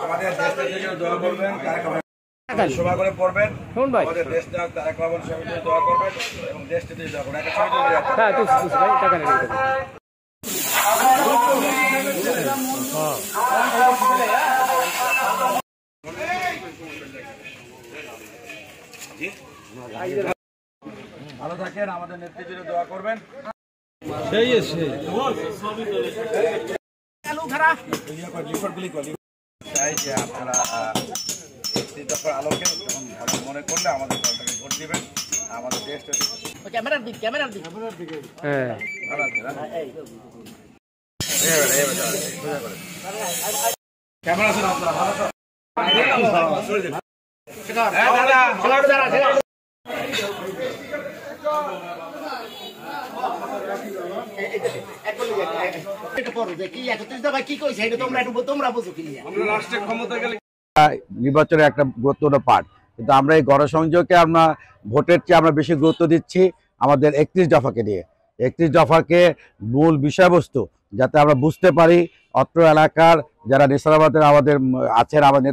আমাদের দেশের জন্য দোয়া করবেন, সভা করে পড়বেন, আমাদের দেশটা তারেক রহমান সাহেবের জন্য দোয়া করবেন এবং দেশটা দিয়ে দোয়া করবেন। একটা ছবি তুলে ভালো থাকেন, আমাদের নেত্রীর জন্য দোয়া করবেন। চাই যে আপনারা আলোকে ভালো মনে করলে আমাদের দলটাকে ভোট দিবেন। আমাদের দেশটা ক্যামেরার দিকে ক্যামেরা আছে আপনারা ভালো নির্বাচনের একটা গুরুত্বপূর্ণ পার্ট, কিন্তু আমরা এই গণসংযোগকে আমরা ভোটের চেয়ে আমরা বেশি গুরুত্ব দিচ্ছি আমাদের 31 দফাকে নিয়ে। 31 দফাকে মূল বিষয়বস্তু যাতে আমরা বুঝতে পারি, অত্র এলাকার যারা নেশাবাদের আমাদের আছেন, আমাদের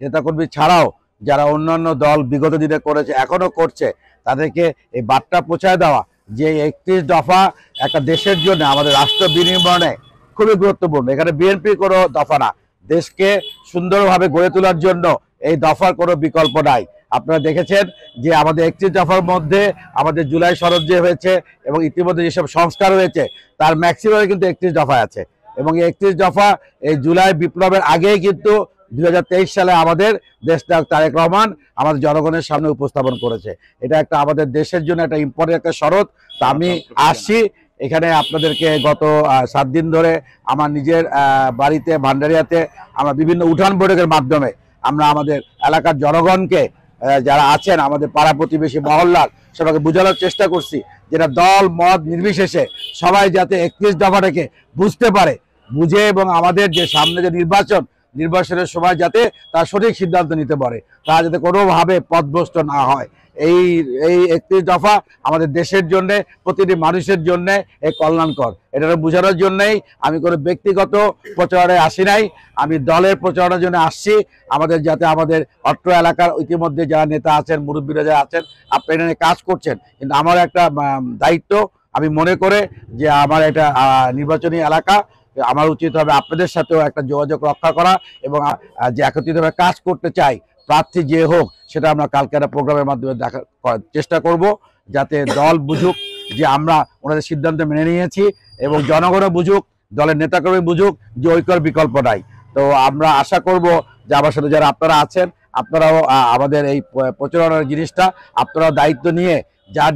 নেতাকর্মী ছাড়াও যারা অন্যান্য দল বিগত দিনে করেছে, এখনও করছে, তাদেরকে এই বার্তা পৌঁছায় দেওয়া যে 31 দফা একটা দেশের জন্য, আমাদের রাষ্ট্র বিনির্মাণে খুবই গুরুত্বপূর্ণ। এখানে বিএনপি কোনো দফা না, দেশকে সুন্দরভাবে গড়ে তোলার জন্য এই দফার কোনো বিকল্প নাই। আপনারা দেখেছেন যে আমাদের 31 দফার মধ্যে আমাদের জুলাই সনদ যে হয়েছে এবং ইতিমধ্যে যেসব সংস্কার হয়েছে তার ম্যাক্সিমামে কিন্তু 31 দফায় আছে। এবং এই 31 দফা এই জুলাই বিপ্লবের আগেই কিন্তু 2023 সালে আমাদের দেশনায়ক তারেক রহমান আমাদের জনগণের সামনে উপস্থাপন করেছে। এটা একটা আমাদের দেশের জন্য একটা ইম্পর্টেন্ট একটা শরৎ। তা আমি আসছি এখানে আপনাদেরকে গত 7 দিন ধরে আমার নিজের বাড়িতে ভান্ডারিয়াতে আমরা বিভিন্ন উঠান বৈঠকের মাধ্যমে আমরা আমাদের এলাকার জনগণকে যারা আছেন, আমাদের পাড়া প্রতিবেশী মহল্লার সবাইকে বোঝানোর চেষ্টা করছি যেটা দল মত নির্বিশেষে সবাই যাতে 31 দফাটাকে বুঝতে পারে, বুঝে এবং আমাদের যে সামনে যে নির্বাচনের সময় যাতে তারা সঠিক সিদ্ধান্ত নিতে পারে, তারা যাতে কোনোভাবে পথভ্রষ্ট না হয়। এই 31 দফা আমাদের দেশের জন্য, প্রতিটি মানুষের জন্য এই কল্যাণকর। এটা বোঝানোর জন্যই আমি কোনো ব্যক্তিগত প্রচারণায় আসি নাই, আমি দলের প্রচারণার জন্য আসছি। আমাদের যাতে আমাদের অত্র এলাকার ইতিমধ্যে যারা নেতা আছেন, মুরব্বীরা যারা আছেন, আপনারা এখানে কাজ করছেন, কিন্তু আমার একটা দায়িত্ব আমি মনে করে যে আমার এটা নির্বাচনী এলাকা, আমার উচিত হবে আপনাদের সাথেও একটা যোগাযোগ রক্ষা করা এবং যে একত্রিতভাবে কাজ করতে চাই, প্রার্থী যে হোক সেটা আমরা কালকে একটা প্রোগ্রামের মাধ্যমে করার চেষ্টা করব, যাতে দল বুঝুক যে আমরা ওনাদের সিদ্ধান্ত মেনে নিয়েছি এবং জনগণও বুঝুক, দলের নেতাকর্মী বুঝুক যে ঐক্যর বিকল্প নাই। তো আমরা আশা করব যে আমার সাথে যারা আপনারা আছেন, আপনারাও আমাদের এই প্রচারণার জিনিসটা আপনারাও দায়িত্ব নিয়ে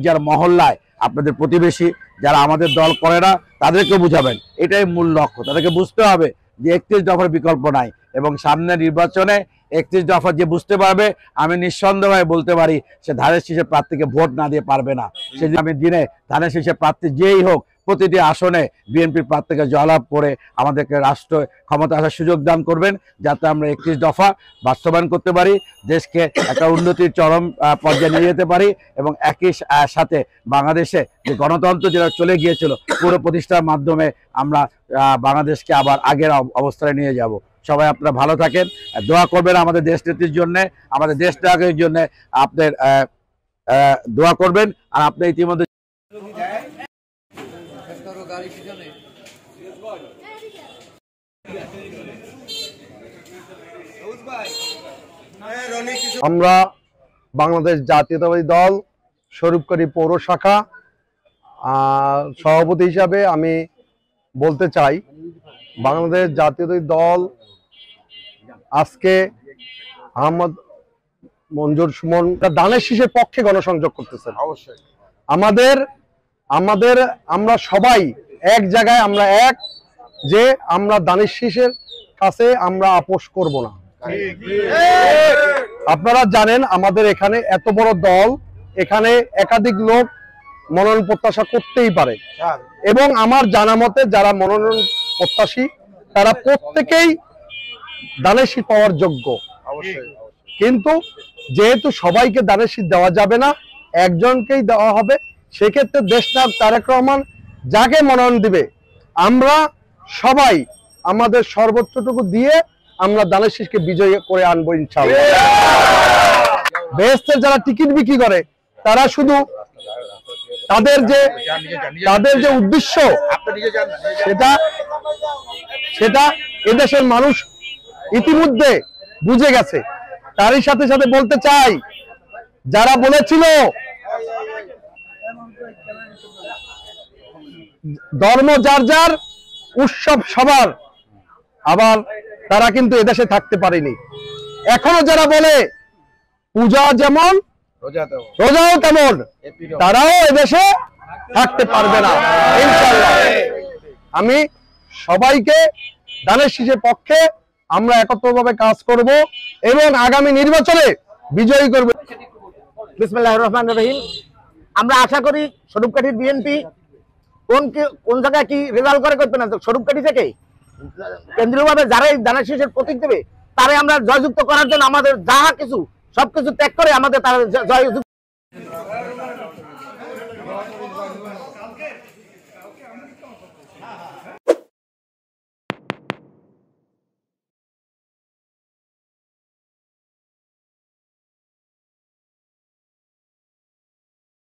যার মহল্লায় আপনাদের প্রতিবেশী যারা আমাদের দল করে না তাদেরকে বুঝাবেন। এটাই মূল লক্ষ্য, তাদেরকে বুঝতে হবে যে 31 দফার বিকল্প নাই এবং সামনে নির্বাচনে 31 দফা যে বুঝতে পারবে, আমি নিঃসন্দেহে বলতে পারি সে ধানের শীষের প্রার্থীকে ভোট না দিয়ে পারবে না। সেই আমি দিনে ধানের শীষের প্রার্থী যেই হোক প্রতিটি আসনে বিএনপির প্রার্থীকে জয়লাভ করে আমাদেরকে রাষ্ট্র ক্ষমতা আসার সুযোগ দান করবেন, যাতে আমরা 31 দফা বাস্তবায়ন করতে পারি, দেশকে একটা উন্নতির চরম পর্যায়ে নিয়ে যেতে পারি এবং একই সাথে বাংলাদেশে যে গণতন্ত্র যেটা চলে গিয়েছিল পুরো প্রতিষ্ঠার মাধ্যমে আমরা বাংলাদেশকে আবার আগের অবস্থায় নিয়ে যাব। সবাই আপনারা ভালো থাকেন, দোয়া করবেন আমাদের দেশ নেত্রীর জন্য, আমাদের দেশটাকে জন্য আপনাদের দোয়া করবেন। আর আপনি ইতিমধ্যে আমরা বাংলাদেশ জাতীয়তাবাদী দল স্বরূপকারী পৌর শাখা সভাপতি হিসাবে আমি বলতে চাই, বাংলাদেশ জাতীয়তাবাদী দল আজকে আহমদ মঞ্জুর সুমন ধানের শীষের পক্ষে গণসংযোগ করতেছেন। অবশ্যই আমরা সবাই এক জায়গায়, আমরা এক যে আমরা ধানের শীষের কাছে আমরা আপোষ করব না। আপনারা জানেন আমাদের এখানে এত বড় দল, এখানে একাধিক লোক মনোনয়ন প্রত্যাশা করতেই পারে এবং আমার জানা মতে যারা মনোনয়ন প্রত্যাশী তারা প্রত্যেকেই ধানের শীষ পাওয়ার যোগ্য। কিন্তু যেহেতু সবাইকে ধানের শীষ দেওয়া যাবে না, একজনকেই দেওয়া হবে, সেক্ষেত্রে দেশনায়ক তারেক রহমান যাকে মনোনয়ন দিবে আমরা সবাই আমাদের সর্বোচ্চটুকু দিয়ে আমরা ধানের শীষকে বিজয়ী করে আনবো ইনশাআল্লাহ। বেহেশতের যারা টিকিট বিক্রি করে তারা শুধু তাদের যে উদ্দেশ্য সেটা এদেশের মানুষ ইতিমধ্যে বুঝে গেছে। তারই সাথে সাথে বলতে চাই, যারা বলেছিল ধর্ম যার যার, উৎসব সবার, আবার তারা কিন্তু এদেশে থাকতে পারেনি। এখনো যারা বলে পূজা যেমন রোজাও তেমন, তারাও এদেশে থাকতে পারবে না ইনশাআল্লাহ। আমি সবাইকে ধানের শীষের পক্ষে আমরা একত্রভাবে কাজ করব এবং আগামী নির্বাচনে বিজয়ী করব। বিসমিল্লাহির রহমানির রহিম। আমরা আশা করি স্বরূপকাঠির বিএনপি কোন জায়গায় কি রেজাল্ট করবে না, স্বরূপকাঠি থেকে কেন্দ্রীয়ভাবে যারাই ধানের শীষের প্রতীক দেবে তারাই আমরা জয়যুক্ত করার জন্য আমাদের যাহা কিছু সবকিছু ত্যাগ করে আমাদের তারা জয়যুক্ত।